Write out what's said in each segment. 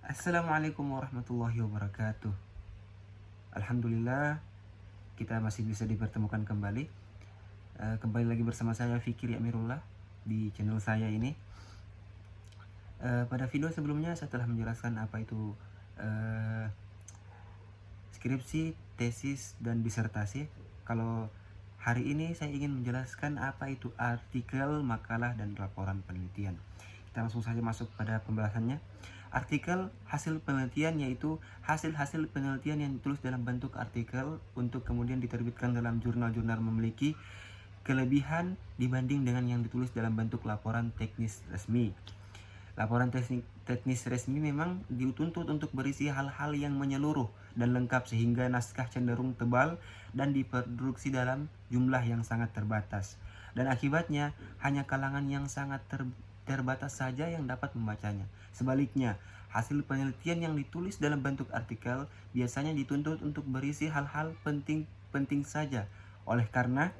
Assalamualaikum warahmatullahi wabarakatuh. Alhamdulillah kita masih bisa dipertemukan kembali. Kembali lagi bersama saya Fikri Amirullah di channel saya ini. Pada video sebelumnya saya telah menjelaskan apa itu skripsi, tesis, dan disertasi. Kalau hari ini saya ingin menjelaskan apa itu artikel, makalah, dan laporan penelitian. Kita langsung saja masuk pada pembahasannya. Artikel hasil penelitian yaitu hasil-hasil penelitian yang ditulis dalam bentuk artikel untuk kemudian diterbitkan dalam jurnal-jurnal memiliki kelebihan dibanding dengan yang ditulis dalam bentuk laporan teknis resmi. Laporan teknis resmi memang dituntut untuk berisi hal-hal yang menyeluruh dan lengkap sehingga naskah cenderung tebal dan diproduksi dalam jumlah yang sangat terbatas. Dan akibatnya hanya kalangan yang sangat terbatas saja yang dapat membacanya. Sebaliknya, hasil penelitian yang ditulis dalam bentuk artikel biasanya dituntut untuk berisi hal-hal penting saja. Oleh karena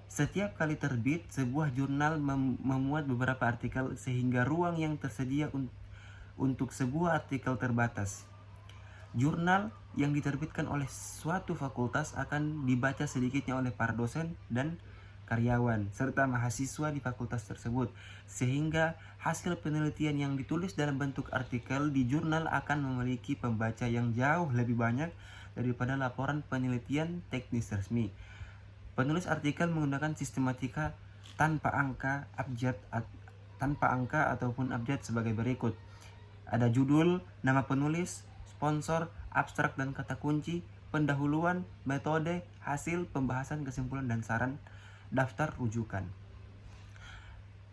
setiap kali terbit, sebuah jurnal memuat beberapa artikel sehingga ruang yang tersedia untuk sebuah artikel terbatas. Jurnal yang diterbitkan oleh suatu fakultas akan dibaca sedikitnya oleh para dosen dan karyawan serta mahasiswa di fakultas tersebut, sehingga hasil penelitian yang ditulis dalam bentuk artikel di jurnal akan memiliki pembaca yang jauh lebih banyak daripada laporan penelitian teknis resmi. Penulis artikel menggunakan sistematika tanpa angka ataupun abjad sebagai berikut. Ada judul, nama penulis, sponsor, abstrak dan kata kunci, pendahuluan, metode, hasil, pembahasan, kesimpulan, dan saran, daftar rujukan.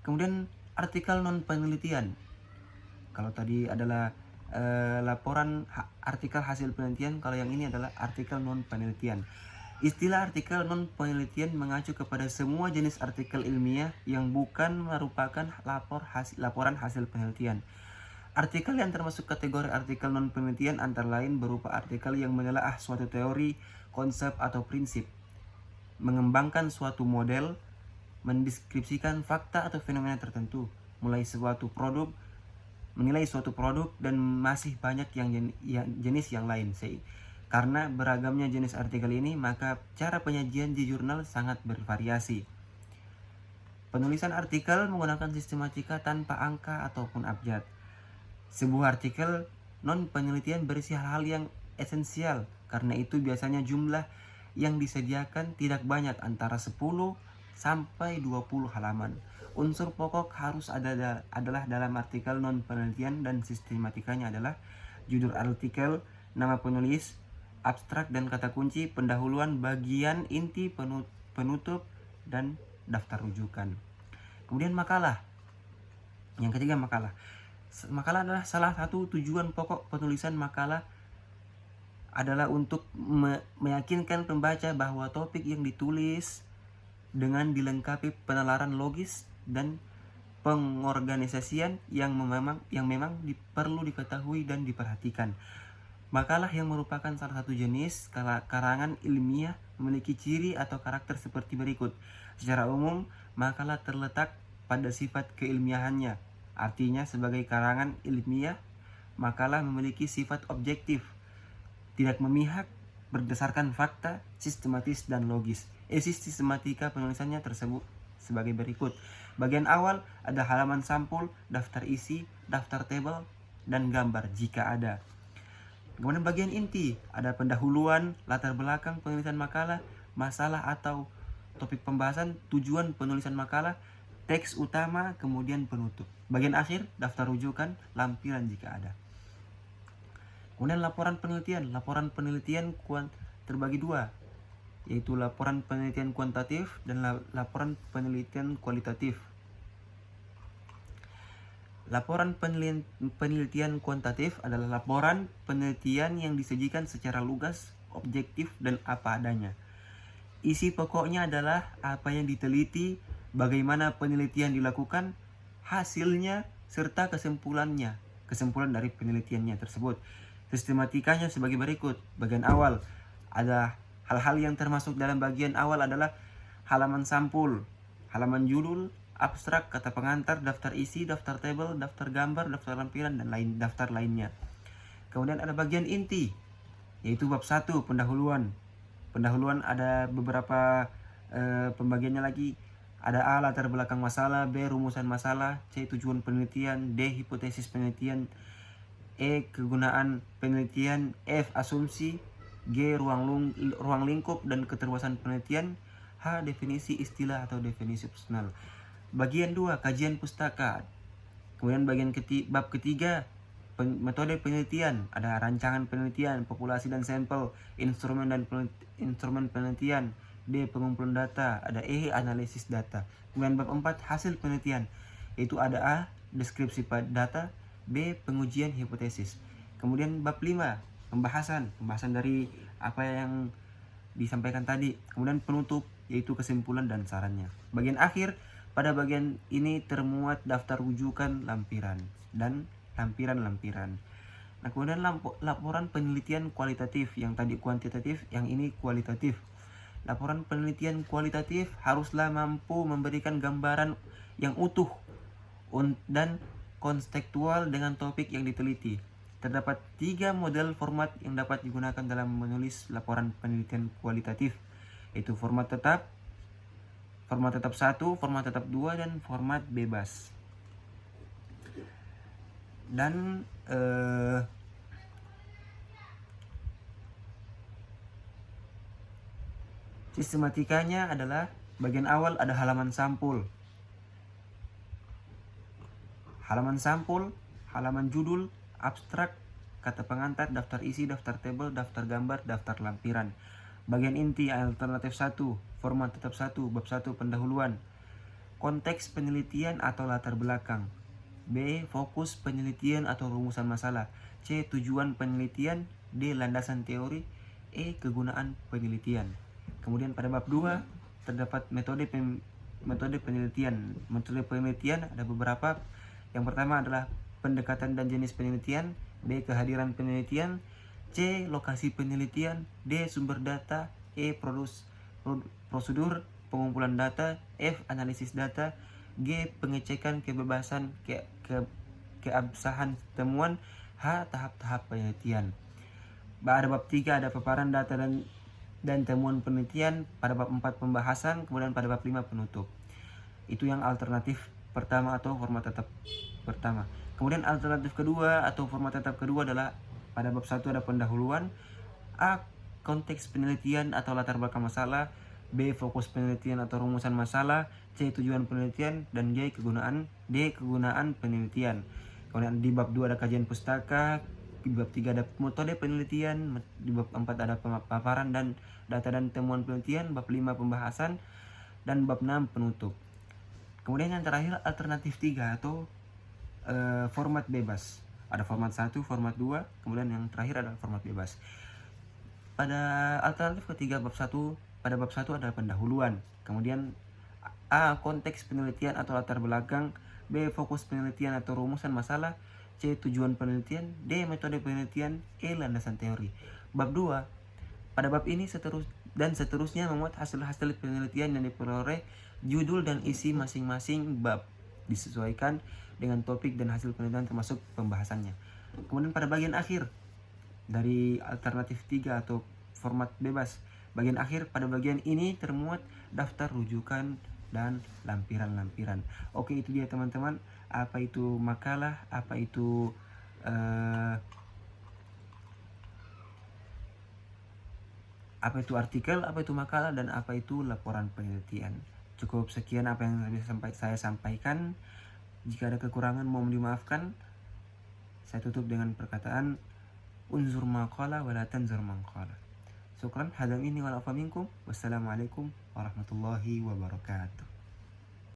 Kemudian artikel non penelitian. Kalau tadi adalah artikel hasil penelitian, kalau yang ini adalah artikel non penelitian. Istilah artikel non penelitian mengacu kepada semua jenis artikel ilmiah yang bukan merupakan laporan hasil penelitian. Artikel yang termasuk kategori artikel non penelitian antara lain berupa artikel yang menelaah suatu teori, konsep atau prinsip, mengembangkan suatu model, mendeskripsikan fakta atau fenomena tertentu, menilai suatu produk, dan masih banyak jenis yang lain. Karena beragamnya jenis artikel ini, maka cara penyajian di jurnal sangat bervariasi. Penulisan artikel menggunakan sistematika tanpa angka ataupun abjad. Sebuah artikel non penelitian berisi hal-hal yang esensial, karena itu biasanya jumlah yang disediakan tidak banyak, antara 10 sampai 20 halaman. Unsur pokok harus adalah dalam artikel non penelitian dan sistematikanya adalah judul artikel, nama penulis, abstrak dan kata kunci, pendahuluan, bagian inti, penutup, dan daftar rujukan. Kemudian makalah. Yang ketiga, makalah. Makalah adalah salah satu tujuan pokok penulisan makalah adalah untuk meyakinkan pembaca bahwa topik yang ditulis dengan dilengkapi penalaran logis dan pengorganisasian yang memang perlu diketahui dan diperhatikan. Makalah yang merupakan salah satu jenis karangan ilmiah memiliki ciri atau karakter seperti berikut. Secara umum, makalah terletak pada sifat keilmiahannya. Artinya, sebagai karangan ilmiah, makalah memiliki sifat objektif, tidak memihak, berdasarkan fakta, sistematis, dan logis. Sistematika penulisannya tersebut sebagai berikut. Bagian awal ada halaman sampul, daftar isi, daftar tabel, dan gambar jika ada. Kemudian bagian inti, ada pendahuluan, latar belakang penulisan makalah, masalah atau topik pembahasan, tujuan penulisan makalah, teks utama, kemudian penutup. Bagian akhir, daftar rujukan, lampiran jika ada. Kemudian laporan penelitian. Laporan penelitian terbagi dua, yaitu laporan penelitian kuantitatif dan laporan penelitian kualitatif. Laporan penelitian kuantitatif adalah laporan penelitian yang disajikan secara lugas, objektif, dan apa adanya. Isi pokoknya adalah apa yang diteliti, bagaimana penelitian dilakukan, hasilnya, serta kesimpulan dari penelitiannya tersebut. Sistematikanya sebagai berikut. Bagian awal ada hal-hal yang termasuk dalam bagian awal adalah halaman sampul, halaman judul, abstrak, kata pengantar, daftar isi, daftar tabel, daftar gambar, daftar lampiran, dan daftar lainnya. Kemudian ada bagian inti, yaitu bab 1 pendahuluan. Pendahuluan ada beberapa pembagiannya lagi. Ada A, latar belakang masalah, B, rumusan masalah, C, tujuan penelitian, D, hipotesis penelitian, E, kegunaan penelitian, F, asumsi, G, ruang lingkup dan keterwasan penelitian, H, definisi istilah atau definisi personal. Bagian 2, kajian pustaka. Kemudian bab ketiga, metode penelitian. Ada rancangan penelitian, populasi dan sampel, instrumen penelitian, D, pengumpulan data, ada E, analisis data. Kemudian bab 4, hasil penelitian, yaitu ada A, deskripsi data, B, pengujian hipotesis. Kemudian bab 5, pembahasan dari apa yang disampaikan tadi. Kemudian penutup, yaitu kesimpulan dan sarannya. Bagian akhir, pada bagian ini termuat daftar rujukan lampiran dan lampiran-lampiran. Nah, kemudian laporan penelitian kualitatif, yang tadi kuantitatif, yang ini kualitatif. Laporan penelitian kualitatif haruslah mampu memberikan gambaran yang utuh dan kontekstual dengan topik yang diteliti. Terdapat 3 model format yang dapat digunakan dalam menulis laporan penelitian kualitatif, yaitu format tetap 1, format tetap 2, dan format bebas. Dan sistematikanya adalah bagian awal ada halaman sampul, halaman judul, abstrak, kata pengantar, daftar isi, daftar tabel, daftar gambar, daftar lampiran. Bagian inti alternatif 1, format tetap 1, bab 1 pendahuluan, konteks penelitian atau latar belakang, B, fokus penelitian atau rumusan masalah, C, tujuan penelitian, D, landasan teori, E, kegunaan penelitian. Kemudian pada bab 2 terdapat metode penelitian. Metode penelitian ada beberapa. Yang pertama adalah pendekatan dan jenis penelitian, B, kehadiran penelitian, C, lokasi penelitian, D, sumber data, E, prosedur pengumpulan data, F, analisis data, G, pengecekan kebebasan keabsahan temuan, H, tahap-tahap penelitian. Pada bab 3 ada paparan data dan temuan penelitian, pada bab 4 pembahasan, kemudian pada bab 5 penutup. Itu yang alternatif pertama atau format tetap pertama. Kemudian alternatif kedua atau format tetap kedua adalah pada bab 1 ada pendahuluan, A, konteks penelitian atau latar belakang masalah, B, fokus penelitian atau rumusan masalah, C, tujuan penelitian, dan D, kegunaan penelitian. Kemudian di bab 2 ada kajian pustaka, di bab 3 ada metode penelitian, di bab 4 ada paparan dan data dan temuan penelitian, bab 5 pembahasan, dan bab 6 penutup. Kemudian yang terakhir alternatif 3 atau format bebas. Ada format 1, format 2, kemudian yang terakhir adalah format bebas. Pada alternatif ketiga pada bab 1 ada pendahuluan. Kemudian A, konteks penelitian atau latar belakang, B, fokus penelitian atau rumusan masalah, C, tujuan penelitian, D, metode penelitian, E, landasan teori. Bab 2, pada bab ini seterusnya memuat hasil-hasil penelitian yang diperoleh, judul dan isi masing-masing bab disesuaikan dengan topik dan hasil penelitian termasuk pembahasannya. Kemudian pada bagian akhir dari alternatif 3 atau format bebas, bagian akhir, pada bagian ini termuat daftar rujukan dan lampiran-lampiran. Oke, itu dia teman-teman, apa itu makalah, apa itu artikel, apa itu makalah, dan apa itu laporan penelitian. Cukup sekian apa yang saya sampaikan. Jika ada kekurangan mohon dimaafkan. Saya tutup dengan perkataan unzur maqala wa la tanzur maqala. Syukran, hadza minni wal afa minkum. Wassalamualaikum warahmatullahi wabarakatuh.